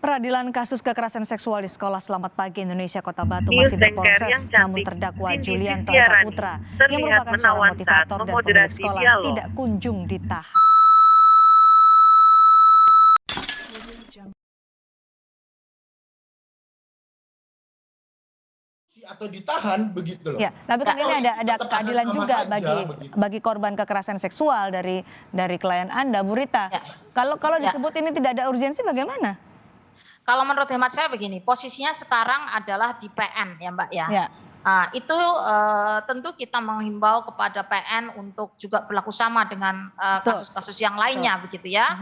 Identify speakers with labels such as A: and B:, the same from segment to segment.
A: Peradilan kasus kekerasan seksual di Sekolah Selamat Pagi Indonesia Kota Batu
B: News
A: masih
B: anchor
A: berproses,
B: yang
A: namun
B: cantik,
A: terdakwa
B: Cindy
A: Julianto Eka
B: Sistiarani,
A: Putra yang
B: terlihat
A: merupakan seorang
B: menawan saat
A: motivator dan pemilik
B: memoderasi
A: sekolah
B: dialog.
A: tidak kunjung ditahan.
C: Atau ditahan begitu loh.
A: Ya, tapi kan ini ada
C: tetap akan
A: keadilan
C: sama
A: juga
C: saja,
A: bagi korban kekerasan seksual dari klien Anda, Bu Rita.
D: Ya.
A: Kalau disebut ini tidak ada urgensi, bagaimana?
D: Kalau menurut hemat saya begini, posisinya sekarang adalah di PN ya Mbak ya.
A: Ya.
D: Itu tentu kita menghimbau kepada PN untuk juga berlaku sama dengan kasus-kasus yang lainnya begitu ya.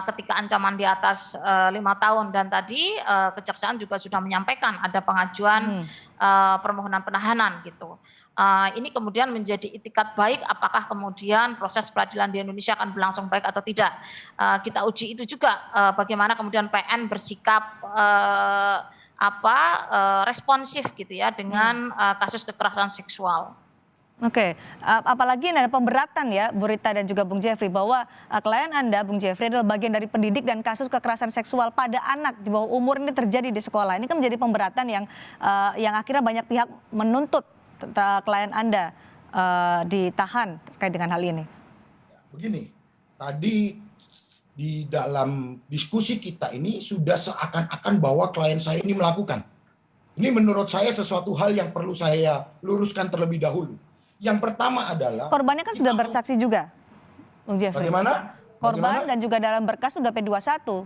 D: Ketika ancaman di atas 5 tahun dan tadi Kejaksaan juga sudah menyampaikan ada pengajuan permohonan penahanan gitu. Ini kemudian menjadi itikat baik apakah kemudian proses peradilan di Indonesia akan berlangsung baik atau tidak. Kita uji itu juga bagaimana kemudian PN bersikap responsif gitu ya dengan kasus kekerasan seksual.
A: Oke, apalagi ada pemberatan ya Bu Rita dan juga Bung Jeffrey bahwa klien Anda Bung Jeffrey adalah bagian dari pendidik dan kasus kekerasan seksual pada anak di bawah umur ini terjadi di sekolah. Ini kan menjadi pemberatan yang akhirnya banyak pihak menuntut klien Anda ditahan terkait dengan hal ini.
C: Begini, tadi di dalam diskusi kita ini sudah seakan-akan bahwa klien saya ini melakukan. Ini menurut saya sesuatu hal yang perlu saya luruskan terlebih dahulu. Yang pertama adalah
A: korbannya kan sudah bersaksi juga, Bung Jeffrey.
C: Bagaimana?
A: Korban dan juga dalam berkas sudah P21.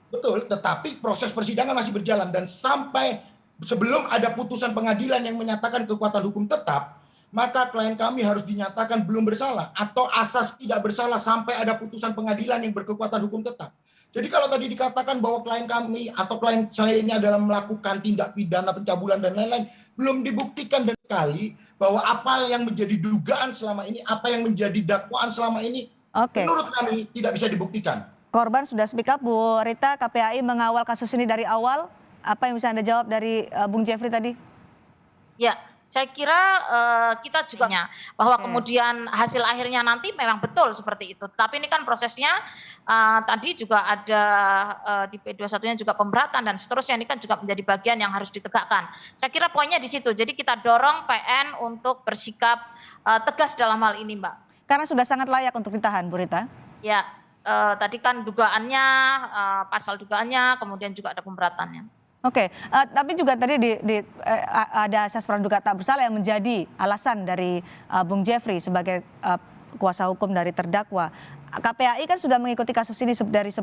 C: Betul, tetapi proses persidangan masih berjalan dan sampai sebelum ada putusan pengadilan yang menyatakan kekuatan hukum tetap, maka klien kami harus dinyatakan belum bersalah atau asas tidak bersalah sampai ada putusan pengadilan yang berkekuatan hukum tetap. Jadi kalau tadi dikatakan bahwa klien kami atau klien saya ini adalah melakukan tindak pidana pencabulan dan lain-lain, belum dibuktikan dan sekali bahwa apa yang menjadi dugaan selama ini, apa yang menjadi dakwaan selama ini, menurut kami tidak bisa dibuktikan.
A: Korban sudah speak up, Bu Rita, KPAI mengawal kasus ini dari awal. Apa yang bisa Anda jawab dari Bung Jeffrey tadi?
D: Ya, saya kira kita juga bahwa kemudian hasil akhirnya nanti memang betul seperti itu. Tapi ini kan prosesnya tadi juga ada di P21-nya juga pemberatan dan seterusnya. Ini kan juga menjadi bagian yang harus ditegakkan. Saya kira poinnya di situ. Jadi kita dorong PN untuk bersikap tegas dalam hal ini, Mbak.
A: Karena sudah sangat layak untuk ditahan, Bu Rita.
D: Ya, tadi kan dugaannya, pasal dugaannya, kemudian juga ada pemberatannya.
A: Oke, tapi juga tadi ada asas praduga tak bersalah yang menjadi alasan dari Bung Jeffrey sebagai kuasa hukum dari terdakwa. KPAI kan sudah mengikuti kasus ini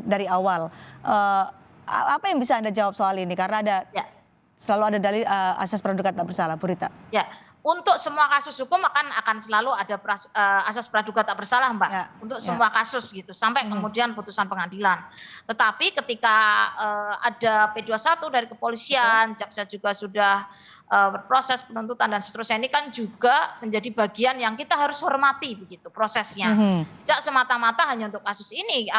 A: dari awal. Apa yang bisa Anda jawab soal ini? Karena selalu ada dalil asas praduga tak bersalah, Bu Rita.
D: Ya, untuk semua kasus hukum akan selalu ada asas praduga tak bersalah, Mbak. Untuk semua kasus gitu sampai kemudian putusan pengadilan. Tetapi ketika ada P21 dari kepolisian, jaksa juga sudah berproses penuntutan dan seterusnya, ini kan juga menjadi bagian yang kita harus hormati begitu prosesnya. Tidak semata-mata hanya untuk kasus ini,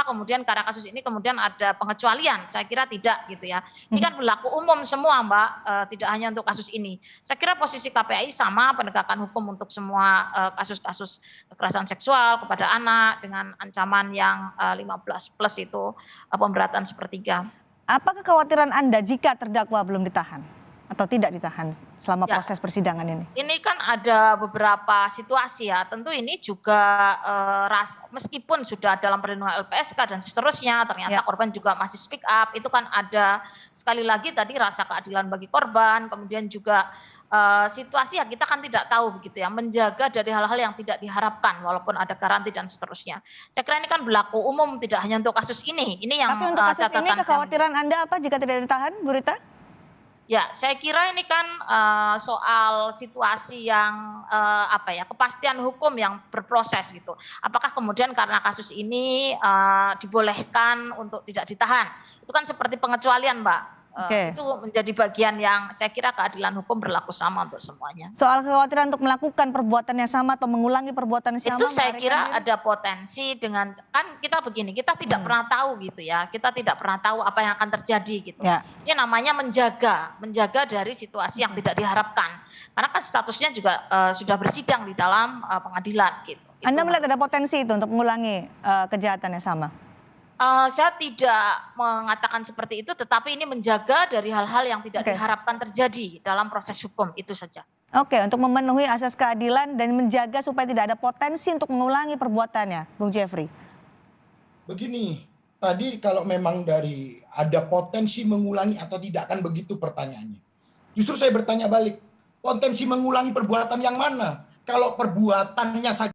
D: kemudian karena kasus ini kemudian ada pengecualian. Saya kira tidak gitu ya. Ini kan berlaku umum semua, Mbak, tidak hanya untuk kasus ini. Saya kira posisi KPAI sama, penegakan hukum untuk semua kasus-kasus kekerasan seksual kepada anak dengan ancaman yang 15 plus itu pemberatan sepertiga.
A: Apa kekhawatiran Anda jika terdakwa belum ditahan? Atau tidak ditahan selama proses persidangan ini?
D: Ini kan ada beberapa situasi ya, tentu ini juga meskipun sudah dalam perlindungan LPSK dan seterusnya, ternyata korban juga masih speak up, itu kan ada sekali lagi tadi rasa keadilan bagi korban, kemudian juga situasi yang kita kan tidak tahu begitu ya, menjaga dari hal-hal yang tidak diharapkan walaupun ada garansi dan seterusnya. Saya kira ini kan berlaku umum tidak hanya untuk kasus ini yang
A: tapi untuk kasus ini kekhawatiran Anda apa jika tidak ditahan, Bu Rita?
D: Ya, saya kira ini kan soal situasi yang kepastian hukum yang berproses gitu. Apakah kemudian karena kasus ini dibolehkan untuk tidak ditahan? Itu kan seperti pengecualian, Mbak. Itu menjadi bagian yang saya kira keadilan hukum berlaku sama untuk semuanya.
A: Soal kekhawatiran untuk melakukan perbuatan yang sama atau mengulangi perbuatan yang sama,
D: itu saya kira ada potensi dengan kan kita begini, kita tidak pernah tahu gitu ya, kita tidak pernah tahu apa yang akan terjadi gitu. Ini namanya menjaga dari situasi yang tidak diharapkan. Karena kan statusnya juga sudah bersidang di dalam pengadilan gitu.
A: Anda melihat ada potensi itu untuk mengulangi kejahatan yang sama?
D: Saya tidak mengatakan seperti itu, tetapi ini menjaga dari hal-hal yang tidak diharapkan terjadi dalam proses hukum, itu saja.
A: Oke, untuk memenuhi asas keadilan dan menjaga supaya tidak ada potensi untuk mengulangi perbuatannya, Bung Jeffrey.
C: Begini, tadi kalau memang dari ada potensi mengulangi atau tidak, kan begitu pertanyaannya. Justru saya bertanya balik, potensi mengulangi perbuatan yang mana? Kalau perbuatannya saja